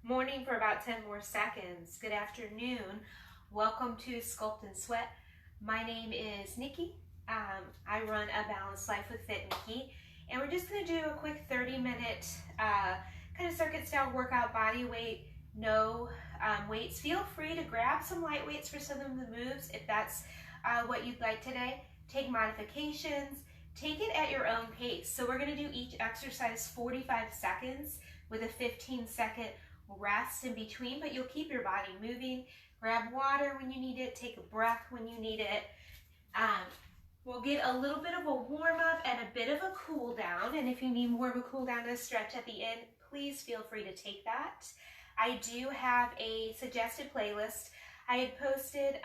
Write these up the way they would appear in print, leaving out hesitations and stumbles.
morning for about 10 more seconds. Good afternoon. Welcome to Sculpt and Sweat. My name is Nikki. I run A Balanced Life with Fit Nikki, and we're just going to do a quick 30-minute kind of circuit style workout, body weight, no weights. Feel free to grab some light weights for some of the moves if that's what you'd like today. Take modifications. Take it at your own pace. So we're going to do each exercise 45 seconds with a 15-second rest in between, but you'll keep your body moving. Grab water when you need it. Take a breath when you need it. We'll get a little bit of a warm-up and a bit of a cool down, and if you need more of a cool down and a stretch at the end, please feel free to take that. I do have a suggested playlist I had posted.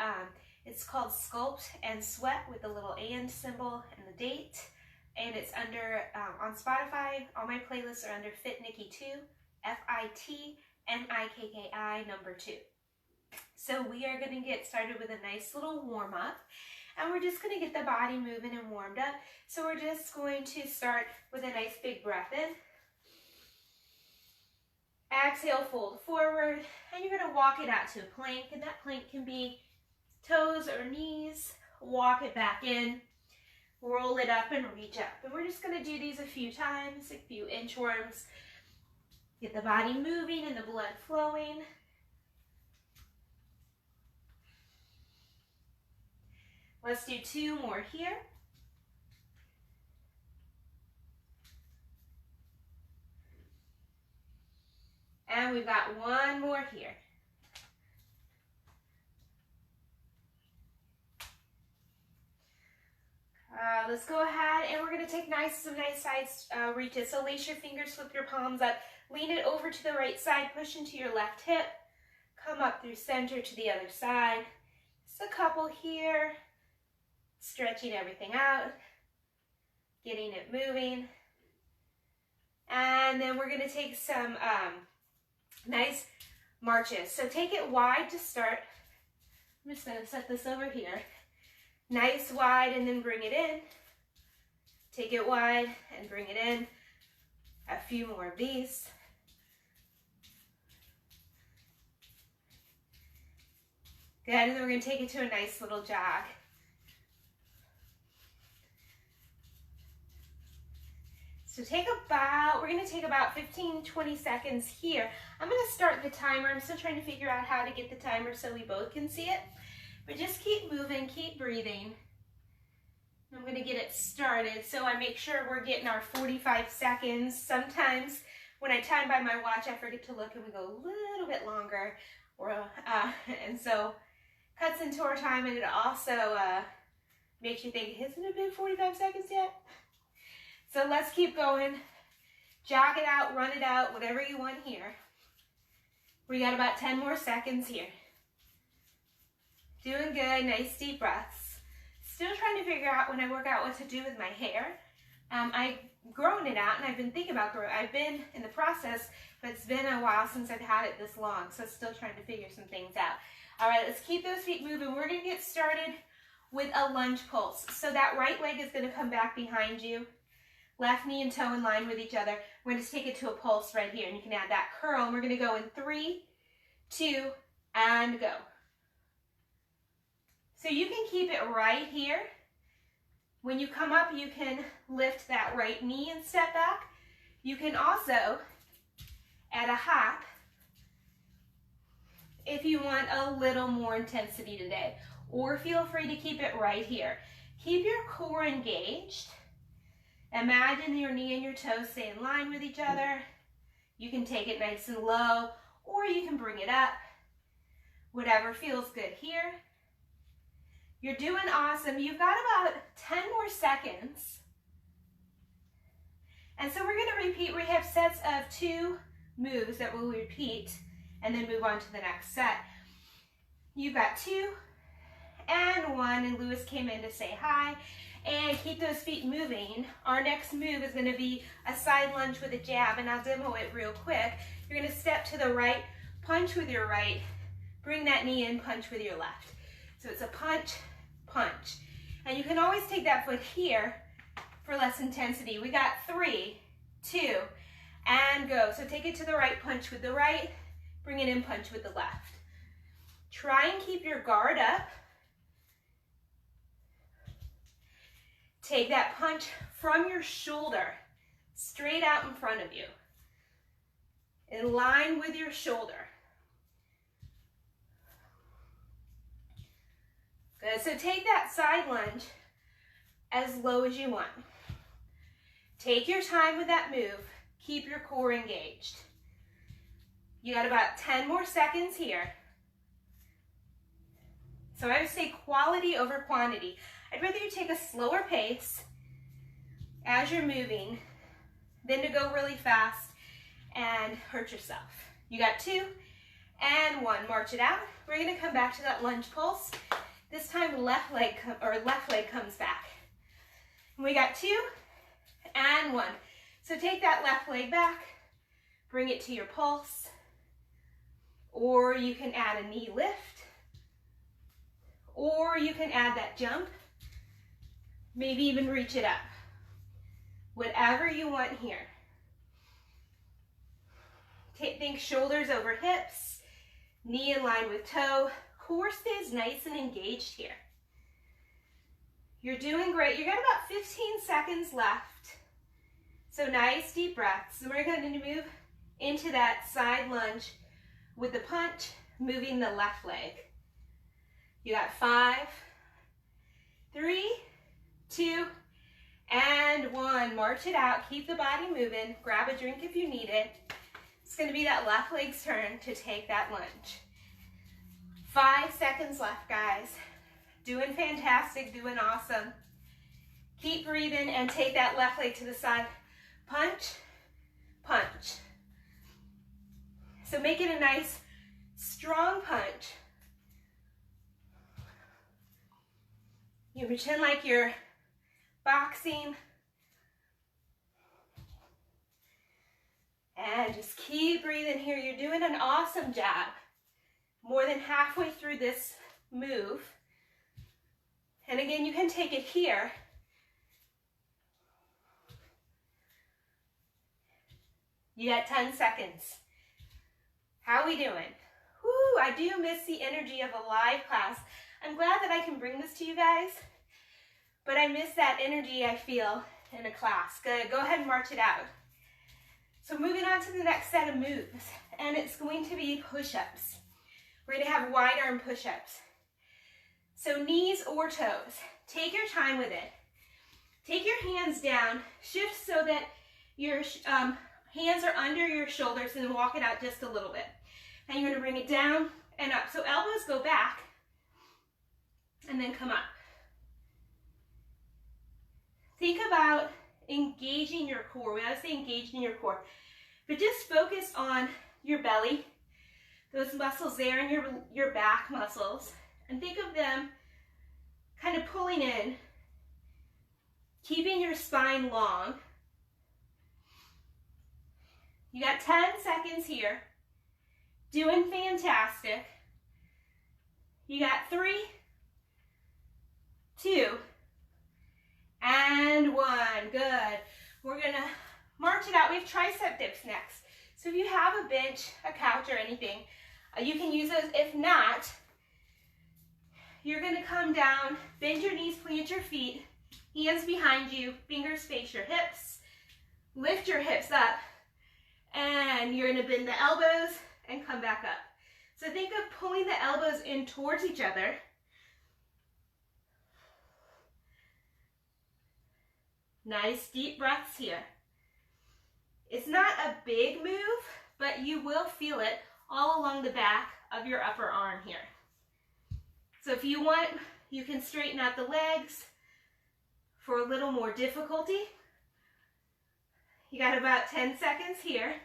It's called Sculpt and Sweat with the little and symbol and the date. And it's under, on Spotify, all my playlists are under Fit Nikki 2, FITNIKKI number 2. So we are going to get started with a nice little warm up. And we're just going to get the body moving and warmed up. So we're just going to start with a nice big breath in. Exhale, fold forward. And you're going to walk it out to a plank. And that plank can be toes or knees, walk it back in, roll it up and reach up. And we're just going to do these a few times, a few inchworms. Get the body moving and the blood flowing. Let's do 2 more here. And we've got 1 more here. Let's go ahead and we're going to take some nice side reaches. So lace your fingers, flip your palms up, lean it over to the right side, push into your left hip, come up through center to the other side. Just a couple here, stretching everything out, getting it moving. And then we're going to take some nice marches. So take it wide to start. I'm just going to set this over here. Nice wide and then bring it in. Take it wide and bring it in. A few more of these. Good, and then we're going to take it to a nice little jog. So we're going to take about 15-20 seconds here. I'm going to start the timer. I'm still trying to figure out how to get the timer so we both can see it. But just keep moving, keep breathing. I'm going to get it started so I make sure we're getting our 45 seconds. Sometimes when I time by my watch, I forget to look and we go a little bit longer. And so cuts into our time, and it also makes you think, hasn't it been 45 seconds yet? So let's keep going. Jog it out, run it out, whatever you want here. We got about 10 more seconds here. Doing good, nice deep breaths. Still trying to figure out when I work out what to do with my hair. I've grown it out and I've been thinking about growing. I've been in the process, but it's been a while since I've had it this long, so still trying to figure some things out. All right, let's keep those feet moving. We're going to get started with a lunge pulse. So that right leg is going to come back behind you. Left knee and toe in line with each other. We're going to take it to a pulse right here, and you can add that curl. And we're going to go in 3, 2, and go. So you can keep it right here. When you come up, you can lift that right knee and step back. You can also add a hop if you want a little more intensity today, or feel free to keep it right here. Keep your core engaged. Imagine your knee and your toes stay in line with each other. You can take it nice and low, or you can bring it up. Whatever feels good here. You're doing awesome. You've got about 10 more seconds. And so we're going to repeat. We have sets of 2 moves that we'll repeat and then move on to the next set. You've got 2 and 1, and Lewis came in to say hi. And keep those feet moving. Our next move is going to be a side lunge with a jab, and I'll demo it real quick. You're going to step to the right, punch with your right, bring that knee in, punch with your left. So it's a punch, punch. And you can always take that foot here for less intensity. We got 3, 2, and go. So take it to the right, punch with the right, bring an in punch with the left. Try and keep your guard up. Take that punch from your shoulder, straight out in front of you, in line with your shoulder. Good, so take that side lunge as low as you want. Take your time with that move. Keep your core engaged. You got about 10 more seconds here. So I would say quality over quantity. I'd rather you take a slower pace as you're moving than to go really fast and hurt yourself. You got 2 and 1. March it out. We're going to come back to that lunge pulse. This time left leg comes back. And we got 2 and 1. So take that left leg back, bring it to your pulse, or you can add a knee lift, or you can add that jump, maybe even reach it up. Whatever you want here. Think shoulders over hips, knee in line with toe, core stays nice and engaged here. You're doing great. You got about 15 seconds left. So nice deep breaths. And we're going to move into that side lunge with the punch, moving the left leg. You got 5, 3, 2, and 1. March it out. Keep the body moving. Grab a drink if you need it. It's going to be that left leg's turn to take that lunge. 5 seconds left, guys. Doing fantastic, doing awesome. Keep breathing and take that left leg to the side. Punch, punch. So make it a nice, strong punch. You pretend like you're boxing. And just keep breathing here. You're doing an awesome job. More than halfway through this move. And again, you can take it here. You got 10 seconds. How are we doing? Whoo, I do miss the energy of a live class. I'm glad that I can bring this to you guys, but I miss that energy I feel in a class. Good, go ahead and march it out. So moving on to the next set of moves, and it's going to be push-ups. We're going to have wide arm push-ups. So knees or toes, take your time with it. Take your hands down, shift so that your hands are under your shoulders, and then walk it out just a little bit. And you're going to bring it down and up. So elbows go back and then come up. Think about engaging your core. We always say engaged in your core. But just focus on your belly, those muscles there, and your back muscles. And think of them kind of pulling in, keeping your spine long. You got 10 seconds here. Doing fantastic. You got 3, 2, and 1. Good. We're going to march it out. We have tricep dips next. So if you have a bench, a couch, or anything, you can use those. If not, you're going to come down, bend your knees, plant your feet, hands behind you, fingers face your hips, lift your hips up, and you're going to bend the elbows and come back up. So think of pulling the elbows in towards each other. Nice deep breaths here. It's not a big move, but you will feel it all along the back of your upper arm here. So if you want, you can straighten out the legs for a little more difficulty. You got about 10 seconds here.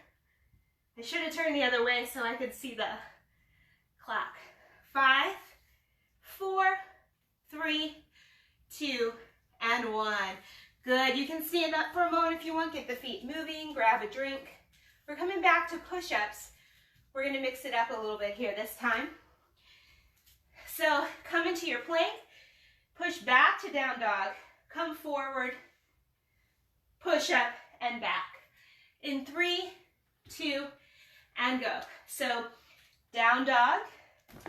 I should have turned the other way so I could see the clock. 5, 4, 3, 2, and 1. Good. You can stand up for a moment if you want. Get the feet moving. Grab a drink. We're coming back to push-ups. We're going to mix it up a little bit here this time. So come into your plank. Push back to down dog. Come forward. Push up and back. In 3, 2, and go. So Down dog,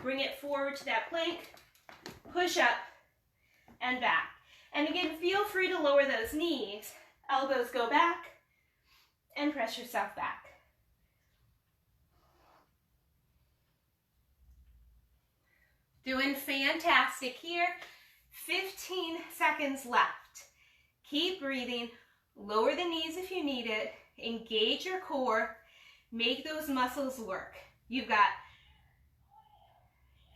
bring it forward to that plank, push up and back. And again, feel free to lower those knees. Elbows go back and press yourself back. Doing fantastic here. 15 seconds left. Keep breathing. Lower the knees if you need it. Engage your core. Make those muscles work. You've got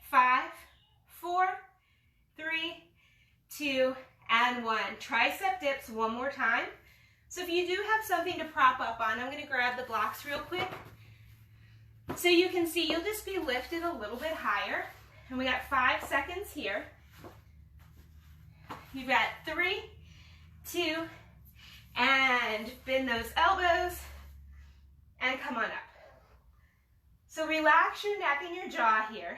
5, 4, 3, 2, and 1. Tricep dips one more time. So if you do have something to prop up on, I'm going to grab the blocks real quick. So you can see you'll just be lifted a little bit higher. And we got 5 seconds here. You've got 3, 2, and bend those elbows and come on up. So relax your neck and your jaw here.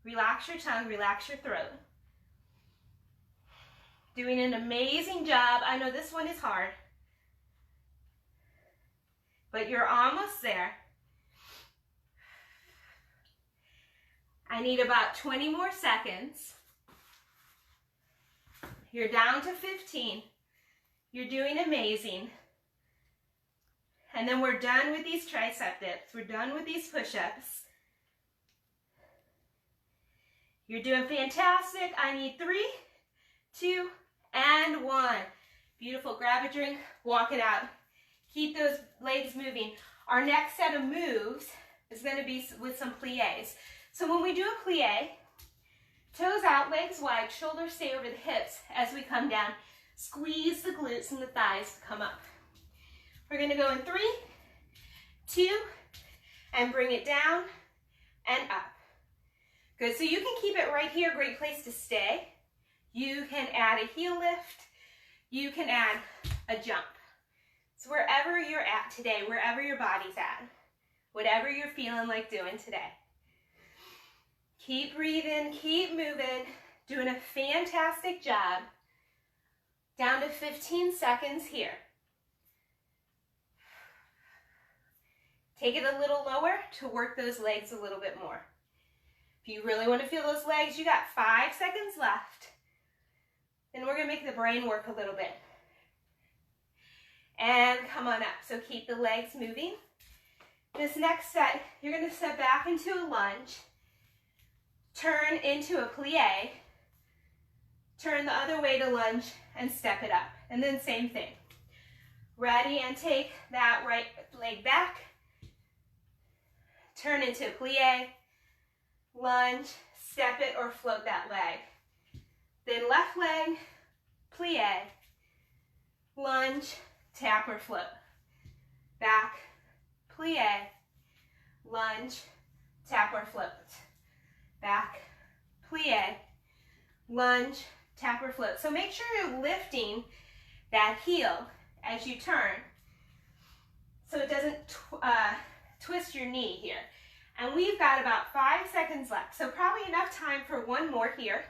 Relax your tongue, relax your throat. Doing an amazing job. I know this one is hard, but you're almost there. I need about 20 more seconds. You're down to 15. You're doing amazing. And then we're done with these tricep dips. We're done with these push-ups. You're doing fantastic. I need 3, 2, and 1. Beautiful. Grab a drink, walk it out. Keep those legs moving. Our next set of moves is going to be with some pliés. So when we do a plié, toes out, legs wide, shoulders stay over the hips as we come down. Squeeze the glutes and the thighs to come up. We're going to go in 3, 2, and bring it down and up. Good, so you can keep it right here, great place to stay. You can add a heel lift. You can add a jump. So wherever you're at today, wherever your body's at, whatever you're feeling like doing today. Keep breathing, keep moving, doing a fantastic job. Down to 15 seconds here. Take it a little lower to work those legs a little bit more. If you really want to feel those legs, you got 5 seconds left. Then we're going to make the brain work a little bit. And come on up. So keep the legs moving. This next set, you're going to step back into a lunge. Turn into a plie, turn the other way to lunge and step it up. And then same thing. Ready, and take that right leg back, turn into plie, lunge, step it or float that leg. Then left leg, plie, lunge, tap or float. Back, plie, lunge, tap or float. Back, plie, lunge, tap or float. So make sure you're lifting that heel as you turn so it doesn't twist your knee here. And we've got about 5 seconds left, so probably enough time for one more here.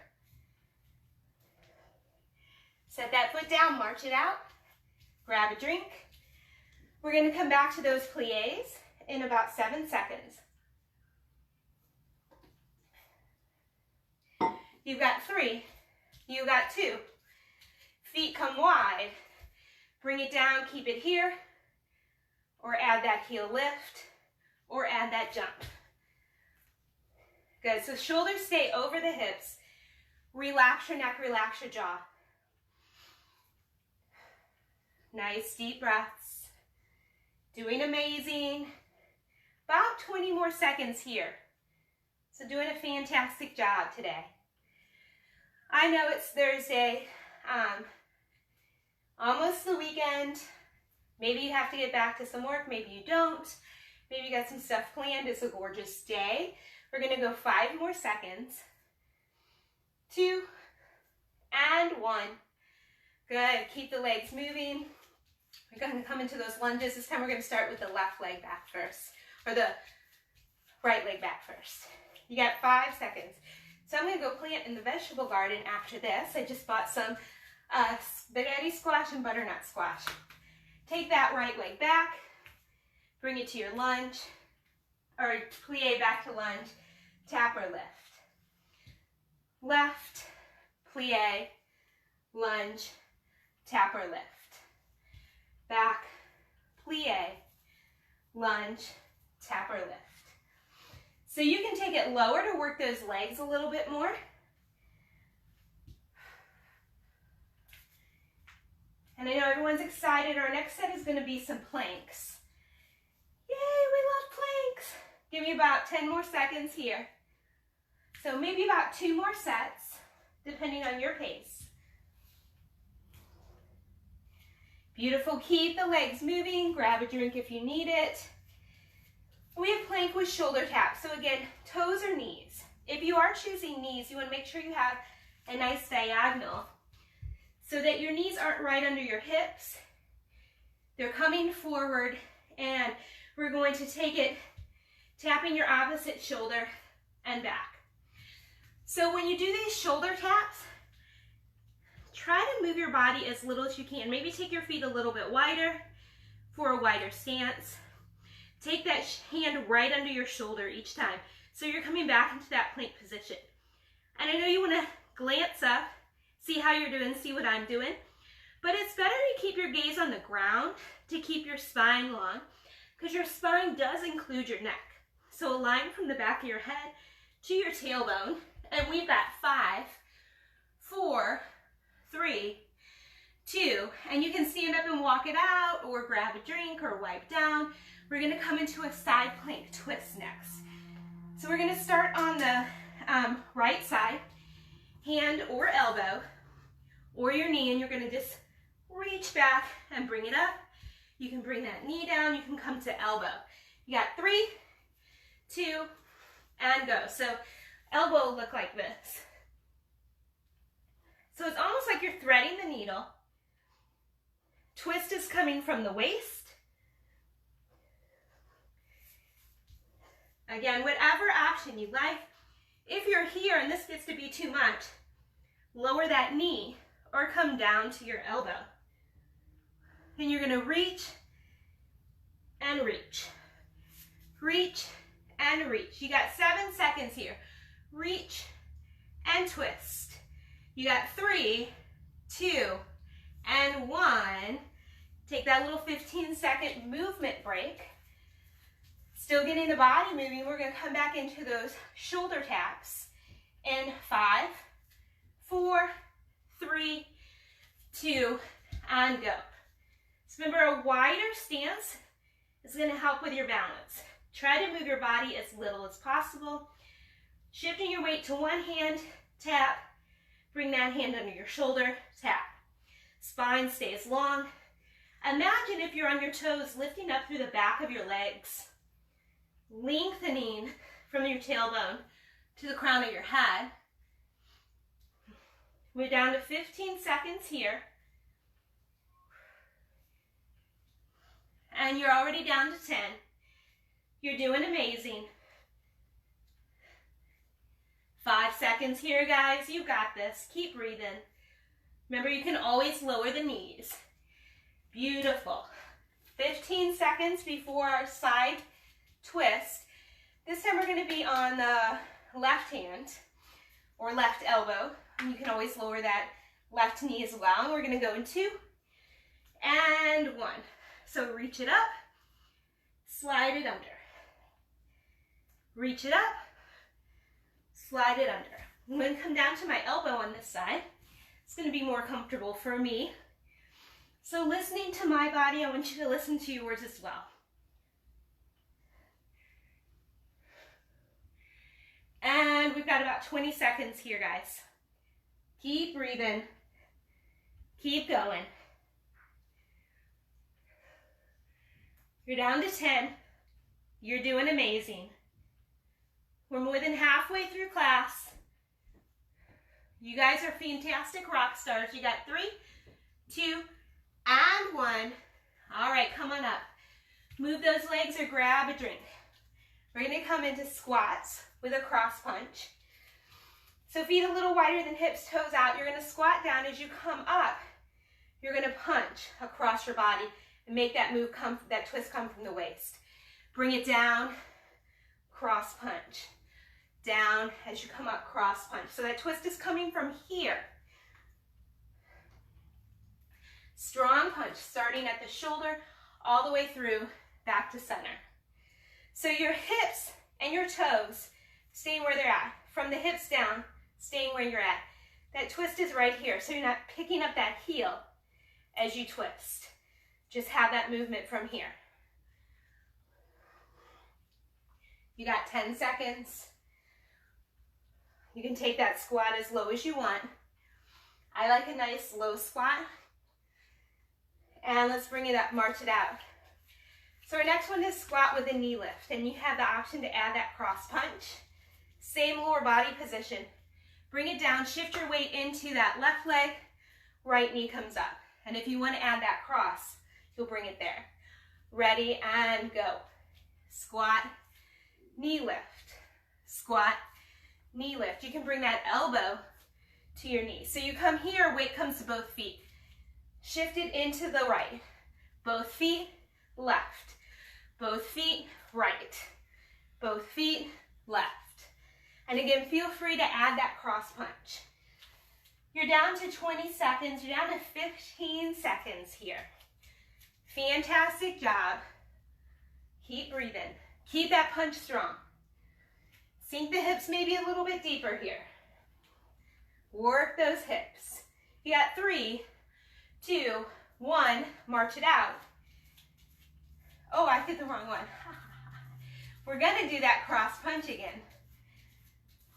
Set that foot down, march it out, grab a drink. We're going to come back to those pliés in about 7 seconds. You've got 3, you got 2. Feet come wide. Bring it down, keep it here, or add that heel lift, or add that jump. Good, so shoulders stay over the hips. Relax your neck, relax your jaw. Nice deep breaths. Doing amazing. About 20 more seconds here. So doing a fantastic job today. I know it's Thursday, almost the weekend. Maybe you have to get back to some work, maybe you don't. Maybe you got some stuff planned. It's a gorgeous day. We're gonna go 5 more seconds. 2, and 1. Good, keep the legs moving. We're gonna come into those lunges. This time we're gonna start with the left leg back first, or the right leg back first. You got 5 seconds. So I'm going to go plant in the vegetable garden after this. I just bought some spaghetti squash and butternut squash. Take that right leg back, bring it to your lunge, or plie back to lunge, tap or lift. Left, plie, lunge, tap or lift. Back, plie, lunge, tap or lift. So you can take it lower to work those legs a little bit more. And I know everyone's excited. Our next set is going to be some planks. Yay, we love planks. Give me about 10 more seconds here. So maybe about 2 more sets, depending on your pace. Beautiful. Keep the legs moving. Grab a drink if you need it. We have plank with shoulder taps. So again, toes or knees. If you are choosing knees, you want to make sure you have a nice diagonal so that your knees aren't right under your hips. They're coming forward, and we're going to take it, tapping your opposite shoulder and back. So when you do these shoulder taps, try to move your body as little as you can. Maybe take your feet a little bit wider for a wider stance. Take that hand right under your shoulder each time. So you're coming back into that plank position. And I know you want to glance up, see how you're doing, see what I'm doing. But it's better to keep your gaze on the ground to keep your spine long, because your spine does include your neck. So align from the back of your head to your tailbone. And we've got 5, 4, 3, 2. And you can stand up and walk it out, or grab a drink or wipe down. We're going to come into a side plank twist next. So we're going to start on the right side, hand or elbow or your knee, and you're going to just reach back and bring it up. You can bring that knee down. You can come to elbow. You got 3, 2, and go. So elbow will look like this. So it's almost like you're threading the needle. Twist is coming from the waist. Again, whatever option you like. If you're here and this gets to be too much, lower that knee or come down to your elbow. And you're going to reach and reach. Reach and reach. You got 7 seconds here. Reach and twist. You got 3, 2, and 1. Take that little 15-second movement break. Still getting the body moving. We're going to come back into those shoulder taps in 5, 4, 3, 2, and go. So remember, a wider stance is going to help with your balance. Try to move your body as little as possible. Shifting your weight to one hand, tap. Bring that hand under your shoulder, tap. Spine stays long. Imagine if you're on your toes, lifting up through the back of your legs, lengthening from your tailbone to the crown of your head. We're down to 15 seconds here. And you're already down to 10. You're doing amazing. 5 seconds here, guys. You got this. Keep breathing. Remember, you can always lower the knees. Beautiful. 15 seconds before our side twist. This time we're going to be on the left hand or left elbow. And you can always lower that left knee as well. And we're going to go in 2 and 1. So reach it up, slide it under. Reach it up, slide it under. I'm going to come down to my elbow on this side. It's going to be more comfortable for me. So listening to my body, I want you to listen to yours as well. And we've got about 20 seconds here, guys. Keep breathing. Keep going. You're down to 10. You're doing amazing. We're more than halfway through class. You guys are fantastic rock stars. You got 3, 2, and 1. All right, come on up. Move those legs or grab a drink. We're going to come into squats with a cross punch. So feet a little wider than hips, toes out. You're going to squat down. As you come up, you're going to punch across your body and make that move come, that twist come from the waist. Bring it down, cross punch. Down as you come up, cross punch. So that twist is coming from here. Strong punch, starting at the shoulder, all the way through, back to center. So your hips and your toes staying where they're at. From the hips down, staying where you're at. That twist is right here, so you're not picking up that heel as you twist. Just have that movement from here. You got 10 seconds. You can take that squat as low as you want. I like a nice low squat. And let's bring it up, march it out. So our next one is squat with a knee lift, and you have the option to add that cross punch. Same lower body position. Bring it down, shift your weight into that left leg, right knee comes up. And if you want to add that cross, you'll bring it there. Ready, and go. Squat, knee lift. Squat, knee lift. You can bring that elbow to your knee. So you come here, weight comes to both feet. Shift it into the right. Both feet, left. Both feet, right. Both feet, left. And again, feel free to add that cross punch. You're down to 20 seconds. You're down to 15 seconds here. Fantastic job. Keep breathing. Keep that punch strong. Sink the hips maybe a little bit deeper here. Work those hips. You got 3, 2, 1, march it out. Oh, I did the wrong one. We're gonna do that cross punch again.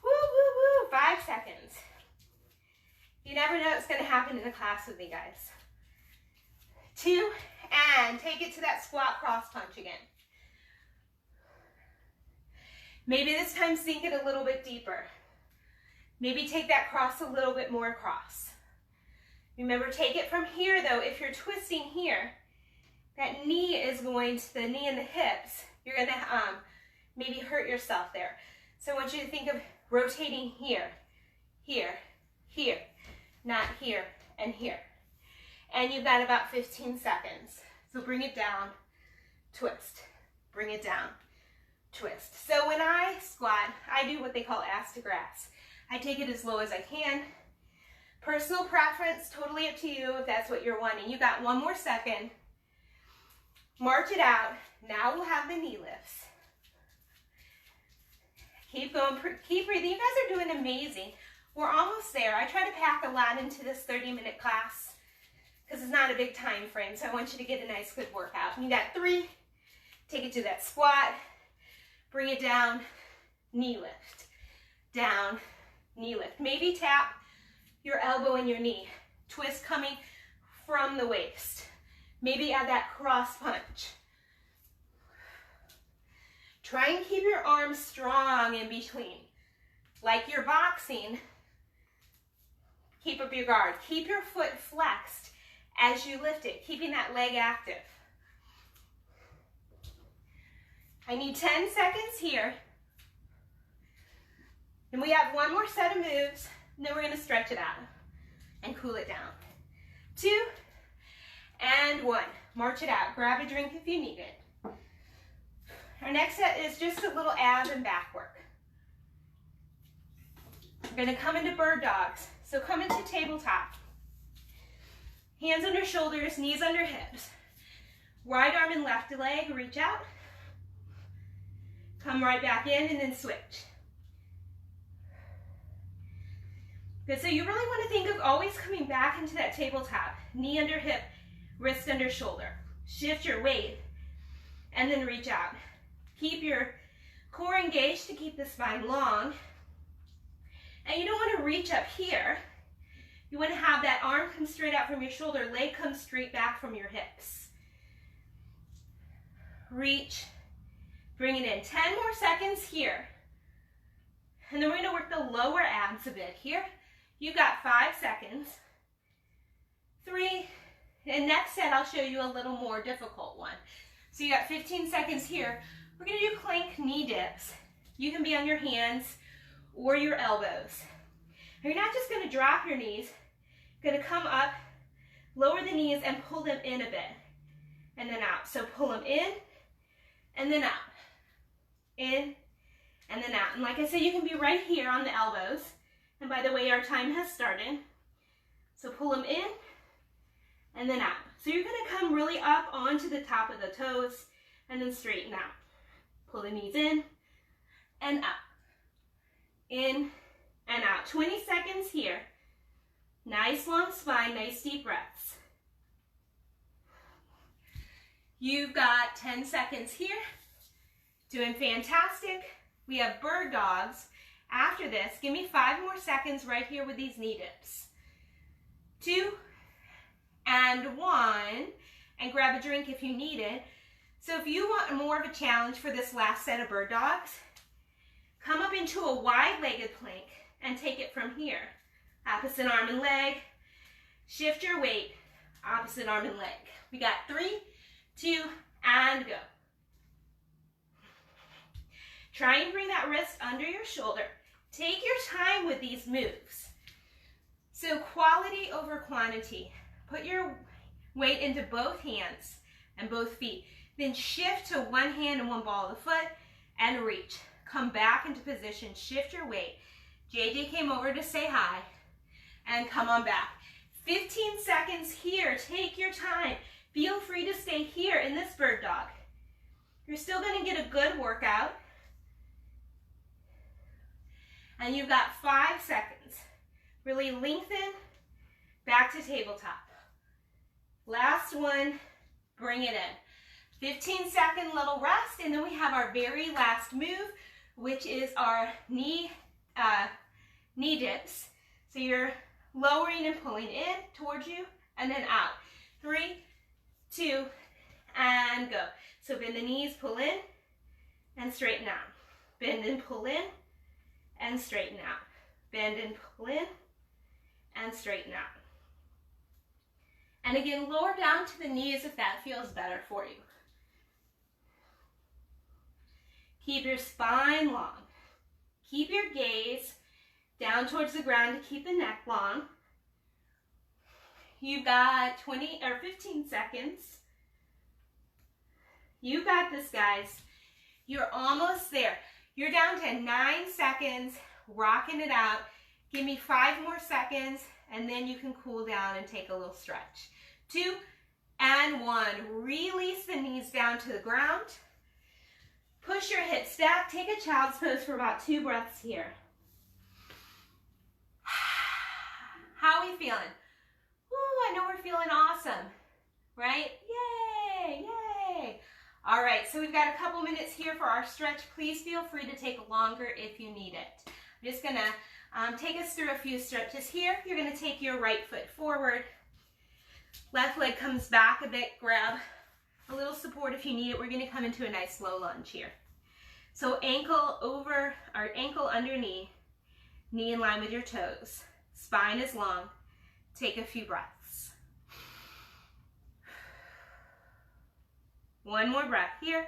Woo, woo, woo, 5 seconds. You never know what's gonna happen in a class with me, guys. 2, and take it to that squat cross punch again. Maybe this time sink it a little bit deeper. Maybe take that cross a little bit more across. Remember, take it from here though. If you're twisting here, that knee is going to the knee and the hips. You're gonna maybe hurt yourself there. So I want you to think of rotating here, here, here, not here and here. And you've got about 15 seconds. So bring it down, twist, bring it down, twist. So when I squat, I do what they call ass to grass. I take it as low as I can. Personal preference, totally up to you if that's what you're wanting. You got 1 more second. March it out. Now we'll have the knee lifts. Keep going, keep breathing. You guys are doing amazing. We're almost there. I try to pack a lot into this 30-minute class because it's not a big time frame, so I want you to get a nice, good workout. And you got 3. Take it to that squat. Bring it down, knee lift. Down, knee lift. Maybe tap your elbow and your knee. Twist coming from the waist. Maybe add that cross punch. Try and keep your arms strong in between. Like you're boxing, keep up your guard. Keep your foot flexed as you lift it, keeping that leg active. I need 10 seconds here. And we have 1 more set of moves, and then we're gonna stretch it out and cool it down. 2, and 1. March it out. Grab a drink if you need it. Our next set is just a little ab and back work. We're gonna come into bird dogs. So come into tabletop. Hands under shoulders, knees under hips. Right arm and left leg, reach out. Come right back in and then switch. Good, so you really want to think of always coming back into that tabletop. Knee under hip, wrist under shoulder. Shift your weight and then reach out. Keep your core engaged to keep the spine long. And you don't want to reach up here. You want to have that arm come straight out from your shoulder, leg come straight back from your hips. Reach, bring it in. 10 more seconds here. And then we're going to work the lower abs a bit here. You got 5 seconds. 3, and next set I'll show you a little more difficult one. So you got 15 seconds here. We're going to do plank knee dips. You can be on your hands or your elbows. And you're not just going to drop your knees. You're going to come up, lower the knees, and pull them in a bit. And then out. So pull them in, and then out. In, and then out. And like I said, you can be right here on the elbows. And by the way, our time has started. So pull them in and then out. So you're gonna come really up onto the top of the toes and then straighten out. Pull the knees in and up. In and out. 20 seconds here. Nice long spine, nice deep breaths. You've got 10 seconds here. Doing fantastic. We have bird dogs. After this, give me 5 more seconds right here with these knee dips. 2 and 1. And grab a drink if you need it. So if you want more of a challenge for this last set of bird dogs, come up into a wide-legged plank and take it from here. Opposite arm and leg. Shift your weight. Opposite arm and leg. We got 3, 2, and go. Try and bring that wrist under your shoulder. Take your time with these moves. So quality over quantity. Put your weight into both hands and both feet. Then shift to one hand and one ball of the foot and reach. Come back into position. Shift your weight. JJ came over to say hi. And come on back. 15 seconds here. Take your time. Feel free to stay here in this bird dog. You're still going to get a good workout. And you've got 5 seconds. Really lengthen. Back to tabletop. Last one. Bring it in. 15-second little rest. And then we have our very last move, which is our knee dips. So you're lowering and pulling in towards you and then out. 3, 2, and go. So bend the knees, pull in, and straighten out. Bend and pull in, and straighten out. Bend and pull in, and straighten out. And again, lower down to the knees if that feels better for you. Keep your spine long. Keep your gaze down towards the ground to keep the neck long. You've got 20 or 15 seconds. You got this, guys. You're almost there. You're down to 9 seconds, rocking it out. Give me 5 more seconds, and then you can cool down and take a little stretch. 2 and 1. Release the knees down to the ground. Push your hips back. Take a child's pose for about 2 breaths here. How are we feeling? Ooh, I know we're feeling awesome, right? Yay, yay. All right, so we've got a couple minutes here for our stretch. Please feel free to take longer if you need it. I'm just gonna take us through a few stretches here. You're gonna take your right foot forward. Left leg comes back a bit. Grab a little support if you need it. We're gonna come into a nice low lunge here. So ankle over, or ankle under knee, knee in line with your toes. Spine is long. Take a few breaths. One more breath here.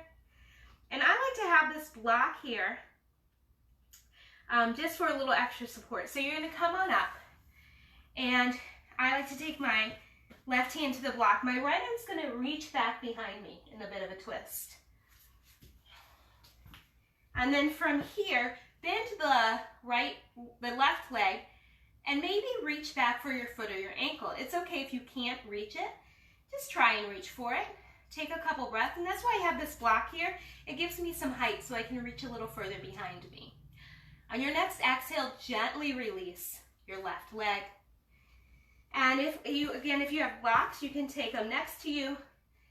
And I like to have this block here just for a little extra support. So you're going to come on up. And I like to take my left hand to the block. My right arm's going to reach back behind me in a bit of a twist. And then from here, bend the left leg, and maybe reach back for your foot or your ankle. It's okay if you can't reach it. Just try and reach for it. Take a couple breaths, and that's why I have this block here. It gives me some height so I can reach a little further behind me. On your next exhale, gently release your left leg. And if you have blocks, you can take them next to you.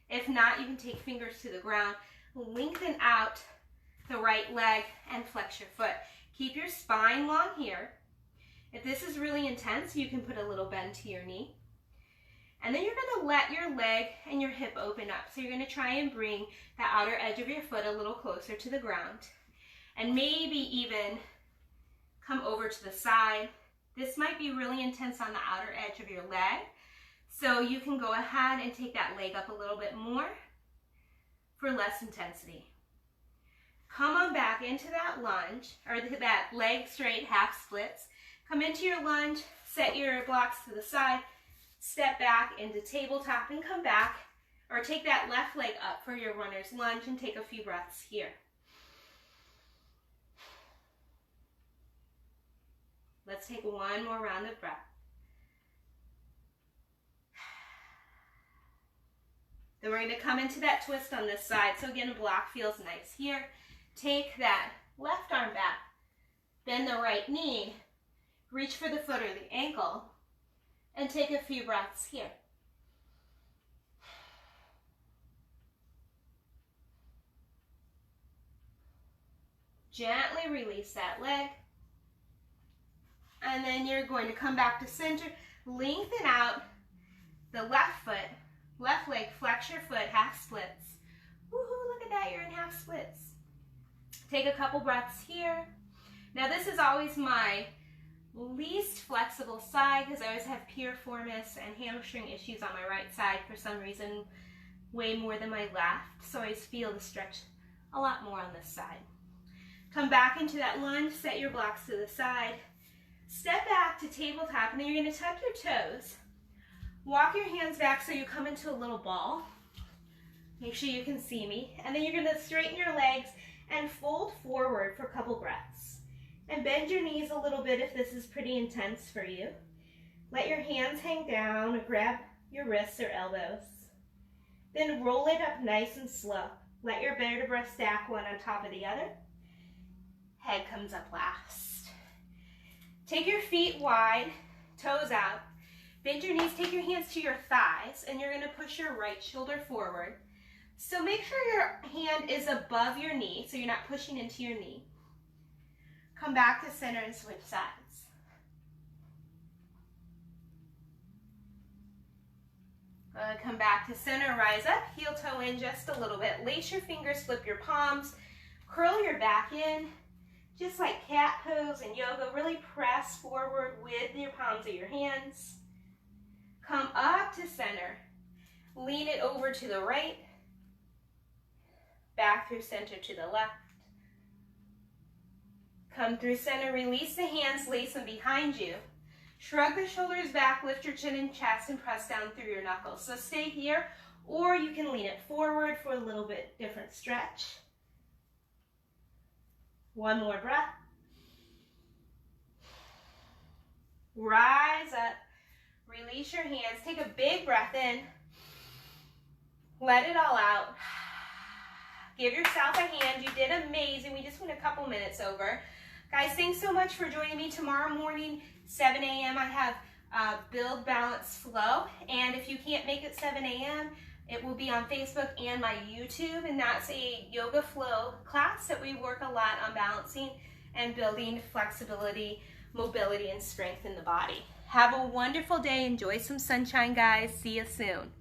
If not, you can take fingers to the ground. Lengthen out the right leg and flex your foot. Keep your spine long here. If this is really intense, you can put a little bend to your knee. And then you're going to let your leg and your hip open up. So you're going to try and bring the outer edge of your foot a little closer to the ground. And maybe even come over to the side. This might be really intense on the outer edge of your leg. So you can go ahead and take that leg up a little bit more for less intensity. Come on back into that lunge, or that leg straight half splits. Come into your lunge, set your blocks to the side, step back into tabletop and come back, or take that left leg up for your runner's lunge and take a few breaths here. Let's take one more round of breath. Then we're going to come into that twist on this side. So again, a block feels nice here. Take that left arm back. Bend the right knee. Reach for the foot or the ankle. And take a few breaths here. Gently release that leg. And then you're going to come back to center. Lengthen out the left foot. Left leg, flex your foot, half splits. Woohoo, look at that, you're in half splits. Take a couple breaths here. Now this is always my least flexible side because I always have piriformis and hamstring issues on my right side for some reason, way more than my left. So I always feel the stretch a lot more on this side. Come back into that lunge, set your blocks to the side. Step back to tabletop, and then you're gonna tuck your toes. Walk your hands back so you come into a little ball. Make sure you can see me. And then you're going to straighten your legs and fold forward for a couple breaths. And bend your knees a little bit if this is pretty intense for you. Let your hands hang down or grab your wrists or elbows. Then roll it up nice and slow. Let your vertebrae stack one on top of the other. Head comes up last. Take your feet wide, toes out. Bend your knees, take your hands to your thighs, and you're going to push your right shoulder forward. So make sure your hand is above your knee, so you're not pushing into your knee. Come back to center and switch sides. Come back to center, rise up, heel toe in just a little bit. Lace your fingers, flip your palms, curl your back in, just like cat pose in yoga. Really press forward with your palms of your hands. Come up to center. Lean it over to the right. Back through center to the left. Come through center, release the hands, lace them behind you. Shrug the shoulders back, lift your chin and chest, and press down through your knuckles. So stay here, or you can lean it forward for a little bit different stretch. One more breath. Rise up. Release your hands. Take a big breath in. Let it all out. Give yourself a hand. You did amazing. We just went a couple minutes over. Guys, thanks so much for joining me. Tomorrow morning, 7 a.m., I have Build, Balance, Flow. And if you can't make it 7 a.m., it will be on Facebook and my YouTube. And that's a yoga flow class that we work a lot on balancing and building flexibility, mobility, and strength in the body. Have a wonderful day. Enjoy some sunshine, guys. See you soon.